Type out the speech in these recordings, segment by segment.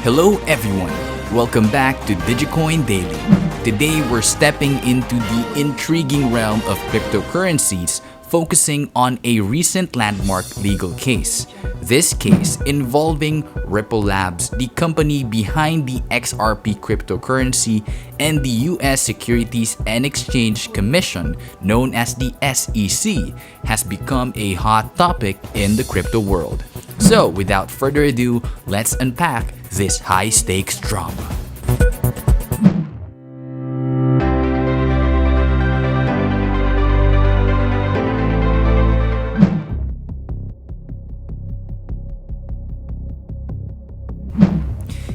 Hello everyone, welcome back to Digicoin Daily. Today we're stepping into the intriguing realm of cryptocurrencies, focusing on a recent landmark legal case. This case involving Ripple Labs, the company behind the XRP cryptocurrency, and the US Securities and Exchange Commission, known as the SEC, has become a hot topic in the crypto world. So without further ado, let's unpack this high-stakes drama.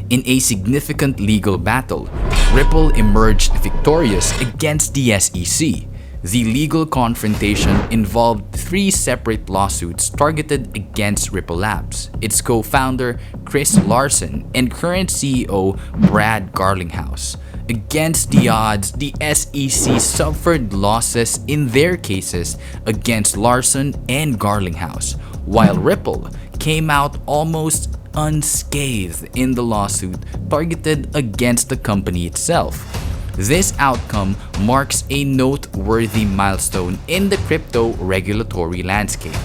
In a significant legal battle, Ripple emerged victorious against the SEC. The legal confrontation involved 3 separate lawsuits targeted against Ripple Labs, its co-founder Chris Larsen and current CEO Brad Garlinghouse. Against the odds, the SEC suffered losses in their cases against Larsen and Garlinghouse, while Ripple came out almost unscathed in the lawsuit targeted against the company itself. This outcome marks a noteworthy milestone in the crypto regulatory landscape.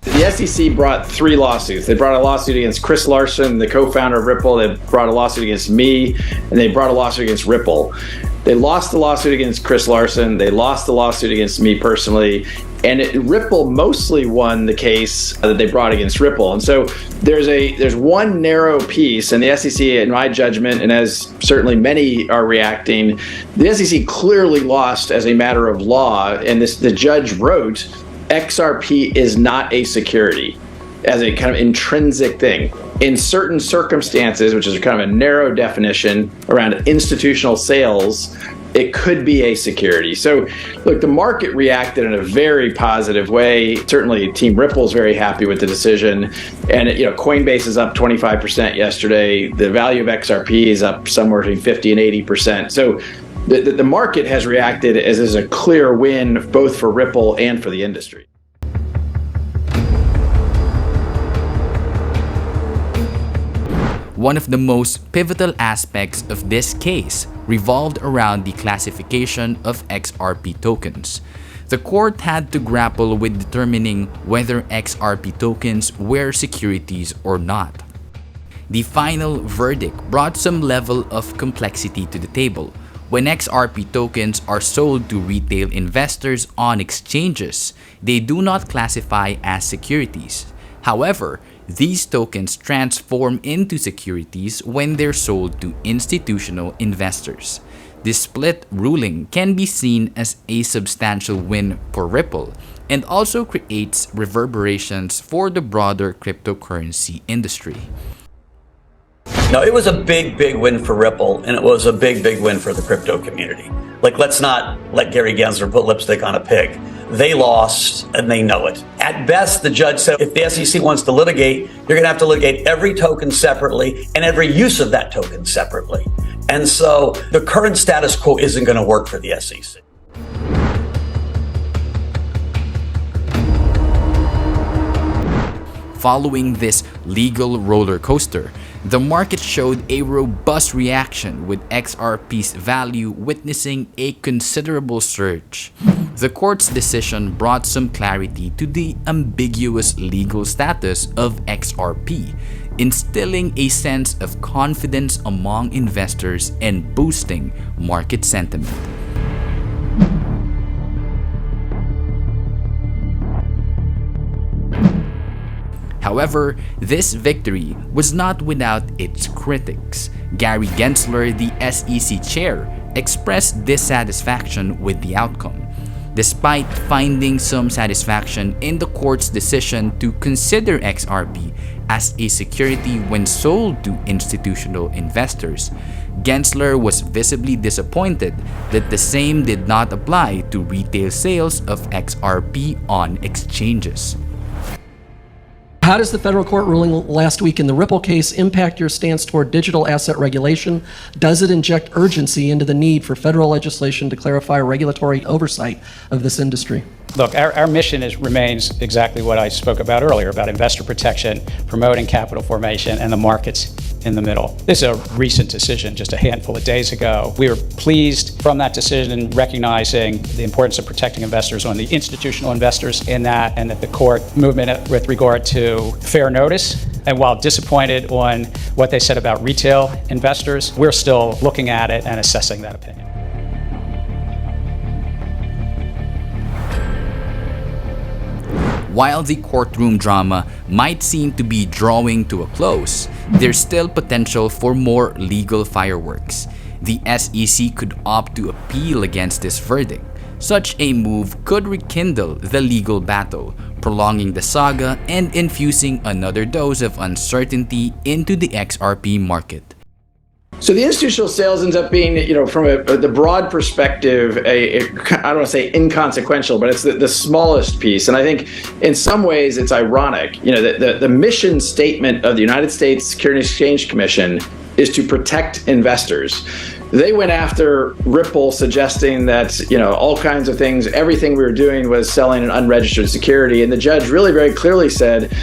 The SEC brought 3 lawsuits. They brought a lawsuit against Chris Larsen, the co-founder of Ripple. They brought a lawsuit against me, and they brought a lawsuit against Ripple. They lost the lawsuit against Chris Larsen. They lost the lawsuit against me personally. And Ripple mostly won the case that they brought against Ripple. And so there's one narrow piece, and the SEC, in my judgment, and as certainly many are reacting, the SEC clearly lost as a matter of law. And the judge wrote, XRP is not a security, as a kind of intrinsic thing. In certain circumstances, which is kind of a narrow definition around institutional sales, it could be a security. So look, the market reacted in a very positive way. Certainly Team Ripple is very happy with the decision. And Coinbase is up 25% yesterday. The value of XRP is up somewhere between 50 and 80%. So the market has reacted as a clear win both for Ripple and for the industry. One of the most pivotal aspects of this case revolved around the classification of XRP tokens. The court had to grapple with determining whether XRP tokens were securities or not. The final verdict brought some level of complexity to the table. When XRP tokens are sold to retail investors on exchanges, they do not classify as securities. However, these tokens transform into securities when they're sold to institutional investors. This split ruling can be seen as a substantial win for Ripple and also creates reverberations for the broader cryptocurrency industry. No, it was a big win for Ripple, and it was a big win for the crypto community. Let's not let Gary Gensler put lipstick on a pig. They lost, and they know it. At best, the judge said, if the SEC wants to litigate, you're going to have to litigate every token separately and every use of that token separately. And so the current status quo isn't going to work for the SEC. Following this legal roller coaster, the market showed a robust reaction, with XRP's value witnessing a considerable surge. The court's decision brought some clarity to the ambiguous legal status of XRP, instilling a sense of confidence among investors and boosting market sentiment. However, this victory was not without its critics. Gary Gensler, the SEC chair, expressed dissatisfaction with the outcome. Despite finding some satisfaction in the court's decision to consider XRP as a security when sold to institutional investors, Gensler was visibly disappointed that the same did not apply to retail sales of XRP on exchanges. How does the federal court ruling last week in the Ripple case impact your stance toward digital asset regulation? Does it inject urgency into the need for federal legislation to clarify regulatory oversight of this industry? Look, our mission remains exactly what I spoke about earlier, about investor protection, promoting capital formation, and the markets in the middle. This is a recent decision, just a handful of days ago. We were pleased from that decision, recognizing the importance of protecting investors on the institutional investors in that, and that the court movement with regard to fair notice. And while disappointed on what they said about retail investors, we're still looking at it and assessing that opinion. While the courtroom drama might seem to be drawing to a close, there's still potential for more legal fireworks. The SEC could opt to appeal against this verdict. Such a move could rekindle the legal battle, prolonging the saga and infusing another dose of uncertainty into the XRP market. So the institutional sales ends up being, from the broad perspective, I don't want to say inconsequential, but it's the smallest piece. And I think in some ways it's ironic. The mission statement of the United States Securities and Exchange Commission is to protect investors. They went after Ripple, suggesting that, all kinds of things, everything we were doing was selling an unregistered security. And the judge really very clearly said,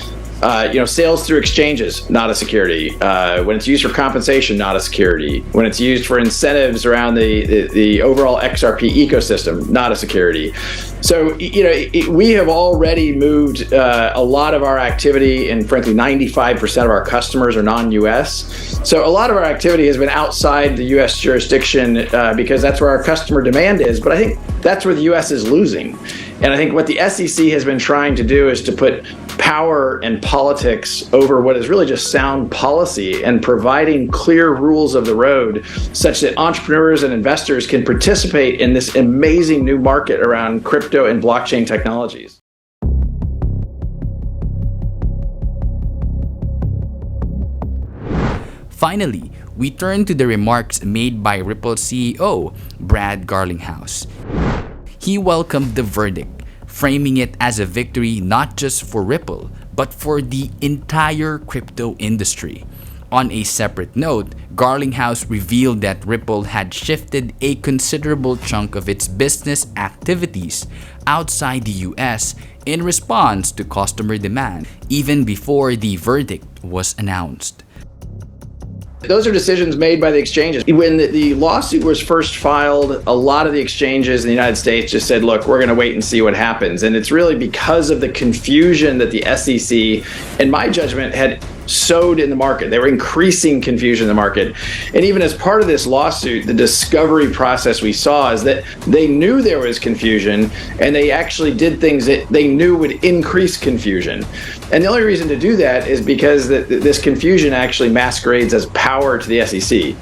sales through exchanges, not a security. When it's used for compensation, not a security. When it's used for incentives around the overall XRP ecosystem, not a security. So, we have already moved a lot of our activity, and frankly, 95% of our customers are non-US. So a lot of our activity has been outside the US jurisdiction because that's where our customer demand is. But I think that's where the US is losing. And I think what the SEC has been trying to do is to put power and politics over what is really just sound policy and providing clear rules of the road such that entrepreneurs and investors can participate in this amazing new market around crypto and blockchain technologies. Finally, we turn to the remarks made by Ripple CEO Brad Garlinghouse. He welcomed the verdict, framing it as a victory not just for Ripple, but for the entire crypto industry. On a separate note, Garlinghouse revealed that Ripple had shifted a considerable chunk of its business activities outside the US in response to customer demand, even before the verdict was announced. Those are decisions made by the exchanges. When the lawsuit was first filed, a lot of the exchanges in the United States just said, look, we're going to wait and see what happens. And it's really because of the confusion that the SEC, in my judgment, had sowed in the market. They were increasing confusion in the market. And even as part of this lawsuit, the discovery process we saw is that they knew there was confusion, and they actually did things that they knew would increase confusion. And the only reason to do that is because this confusion actually masquerades as power to the SEC.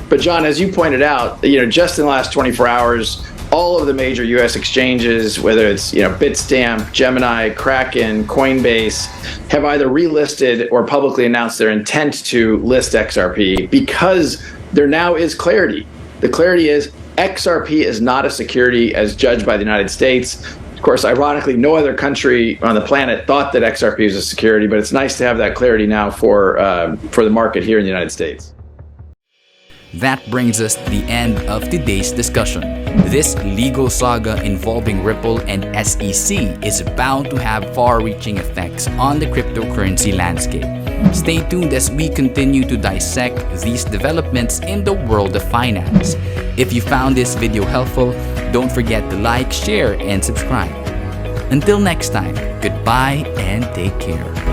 But John, as you pointed out, just in the last 24 hours, all of the major U.S. exchanges, whether it's Bitstamp, Gemini, Kraken, Coinbase, have either relisted or publicly announced their intent to list XRP because there now is clarity. The clarity is XRP is not a security as judged by the United States. Of course, ironically, no other country on the planet thought that XRP was a security, but it's nice to have that clarity now for the market here in the United States. That brings us to the end of today's discussion. This legal saga involving Ripple and SEC is bound to have far-reaching effects on the cryptocurrency landscape. Stay tuned as we continue to dissect these developments in the world of finance. If you found this video helpful, don't forget to like, share, and subscribe. Until next time, goodbye and take care.